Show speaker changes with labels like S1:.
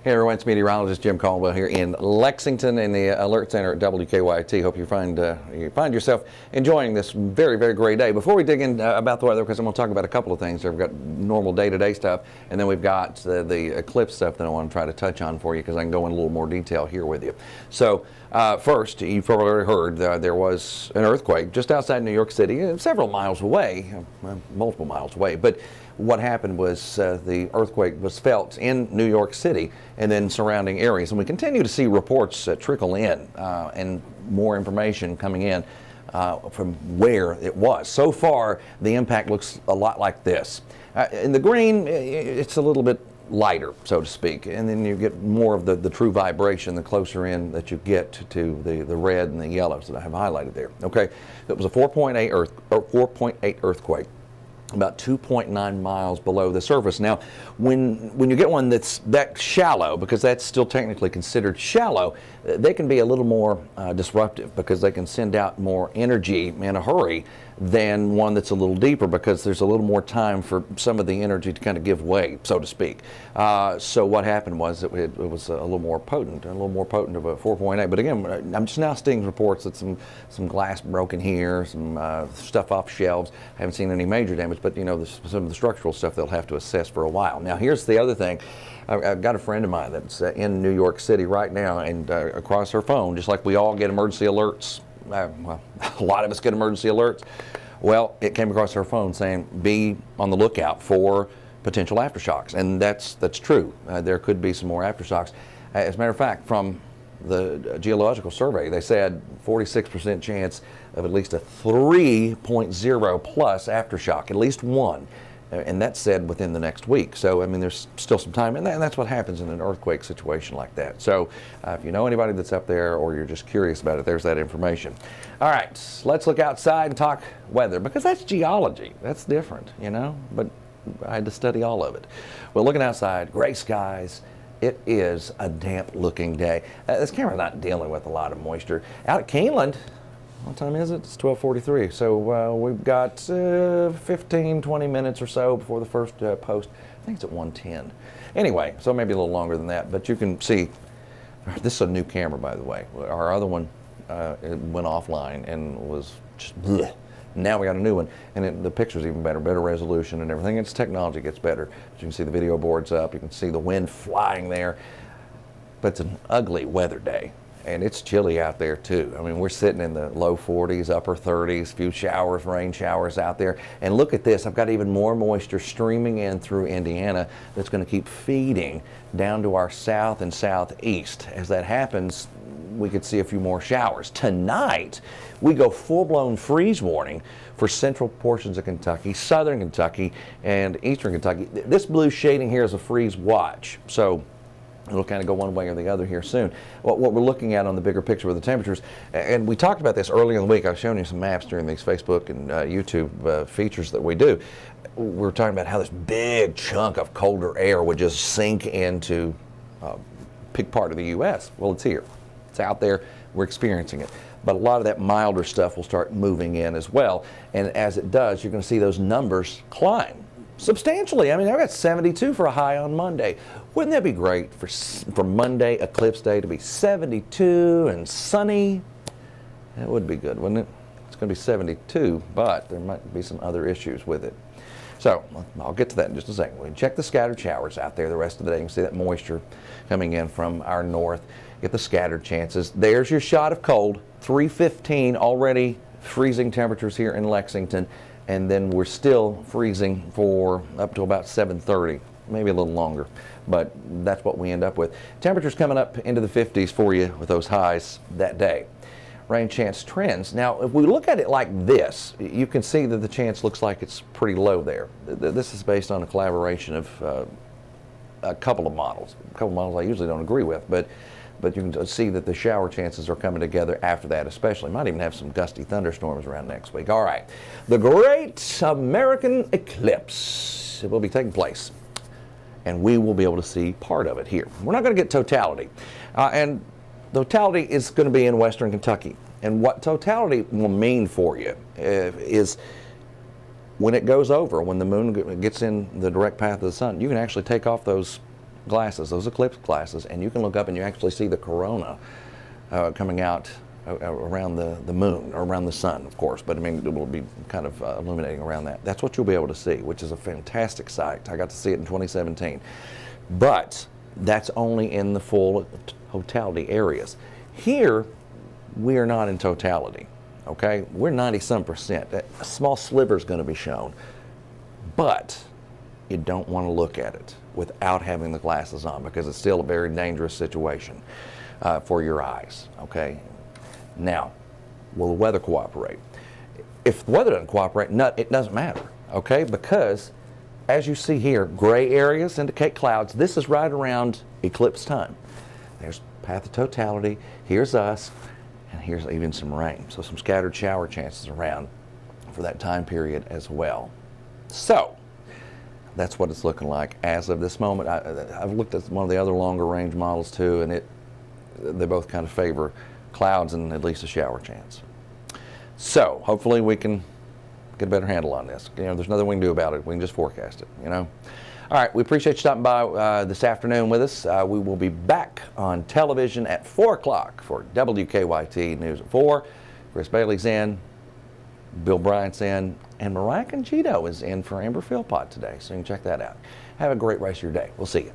S1: Hey everyone, it's Meteorologist Jim Caldwell here in Lexington in the Alert Center at WKYT. Hope you find yourself enjoying this very, very great day. Before we dig in about the weather, because I'm going to talk about a couple of things. We've got normal day-to-day stuff, and then we've got the eclipse stuff that I want to try to touch on for you, because I can go in a little more detail here with you. So first, you've probably heard there was an earthquake just outside New York City, several miles away, multiple miles away. But what happened was the earthquake was felt in New York City and then surrounding areas. And we continue to see reports trickle in and more information coming in from where it was. So far, the impact looks a lot like this. In the green, it's a little bit lighter, so to speak, and then you get more of the true vibration the closer in that you get to the red and the yellows that I have highlighted there. Okay, it was a 4.8 earthquake, about 2.9 miles below the surface. Now, when you get one that's that shallow, because that's still technically considered shallow, they can be a little more disruptive, because they can send out more energy in a hurry than one that's a little deeper, because there's a little more time for some of the energy to kind of give way, so to speak. So what happened was it was a little more potent of a 4.8. But again, I'm just now seeing reports that some glass broken here, some stuff off shelves. I haven't seen any major damage, but you know, some of the structural stuff they'll have to assess for a while. Now, here's the other thing. I've got a friend of mine that's in New York City right now, and across her phone, just like we all get emergency alerts, well, a lot of us get emergency alerts. Well, it came across her phone saying, be on the lookout for potential aftershocks. And that's true. There could be some more aftershocks. As a matter of fact, from the geological survey, they said 46% chance of at least a 3.0 plus aftershock, at least one. And that's said within the next week. So, I mean, there's still some time, and that's what happens in an earthquake situation like that. So, if you know anybody that's up there, or you're just curious about it, there's that information. All right, let's look outside and talk weather, because that's geology. That's different, you know, but I had to study all of it. Well, looking outside, gray skies. It is a damp-looking day. This camera's not dealing with a lot of moisture. Out at Keeneland, what time is it? It's 12:43. So we've got 15, 20 minutes or so before the first post. I think it's at 1:10. Anyway, so maybe a little longer than that. But you can see, this is a new camera, by the way. Our other one it went offline and was just bleh. Now we got a new one, and the picture's even better resolution and everything. Its technology gets better. You can see the video boards up. You can see the wind flying there. But it's an ugly weather day. And it's chilly out there too. I mean, we're sitting in the low 40s, upper 30s, few showers, rain showers out there. And look at this, I've got even more moisture streaming in through Indiana that's going to keep feeding down to our south and southeast. As that happens, we could see a few more showers. Tonight, we go full-blown freeze warning for central portions of Kentucky, southern Kentucky, and eastern Kentucky. This blue shading here is a freeze watch. So it'll kind of go one way or the other here soon. What we're looking at on the bigger picture with the temperatures, and we talked about this earlier in the week. I was showing you some maps during these Facebook and YouTube features that we do. We're talking about how this big chunk of colder air would just sink into a big part of the U.S. Well, it's here. It's out there. We're experiencing it. But a lot of that milder stuff will start moving in as well. And as it does, you're going to see those numbers climb substantially. I mean, I've got 72 for a high on Monday. Wouldn't that be great for Monday, Eclipse Day, to be 72 and sunny? That would be good, wouldn't it? It's going to be 72, but there might be some other issues with it. So I'll get to that in just a second. We can check the scattered showers out there the rest of the day. You can see that moisture coming in from our north. Get the scattered chances. There's your shot of cold. 3:15 already, freezing temperatures here in Lexington. And then we're still freezing for up to about 7:30, maybe a little longer. But that's what we end up with. Temperatures coming up into the 50s for you with those highs that day. Rain chance trends. Now, if we look at it like this, you can see that the chance looks like it's pretty low there. This is based on a collaboration of a couple of models I usually don't agree with, but you can see that the shower chances are coming together after that especially. Might even have some gusty thunderstorms around next week. All right, the Great American Eclipse. It will be taking place, and we will be able to see part of it here. We're not going to get totality, and totality is going to be in western Kentucky. And what totality will mean for you is when it goes over, when the moon gets in the direct path of the sun, you can actually take off those glasses, those eclipse glasses, and you can look up and you actually see the corona coming out around the moon, or around the sun, of course, but I mean, it will be kind of illuminating around that. That's what you'll be able to see, which is a fantastic sight. I got to see it in 2017. But that's only in the full totality areas. Here, we are not in totality, okay? We're 90-some%. A small sliver is going to be shown, but you don't want to look at it without having the glasses on, because it's still a very dangerous situation for your eyes, okay? Now, will the weather cooperate? If the weather doesn't cooperate, it doesn't matter, okay? Because as you see here, gray areas indicate clouds. This is right around eclipse time. There's path of totality, here's us, and here's even some rain. So some scattered shower chances around for that time period as well. So that's what it's looking like as of this moment. I've looked at one of the other longer range models too, and they both kind of favor clouds and at least a shower chance. So hopefully we can get a better handle on this. You know, there's nothing we can do about it. We can just forecast it, you know. All right, we appreciate you stopping by this afternoon with us. We will be back on television at 4 o'clock for WKYT News at 4. Chris Bailey's in, Bill Bryant's in, and Mariah Conchito is in for Amber Philpott today, so you can check that out. Have a great rest of your day. We'll see you.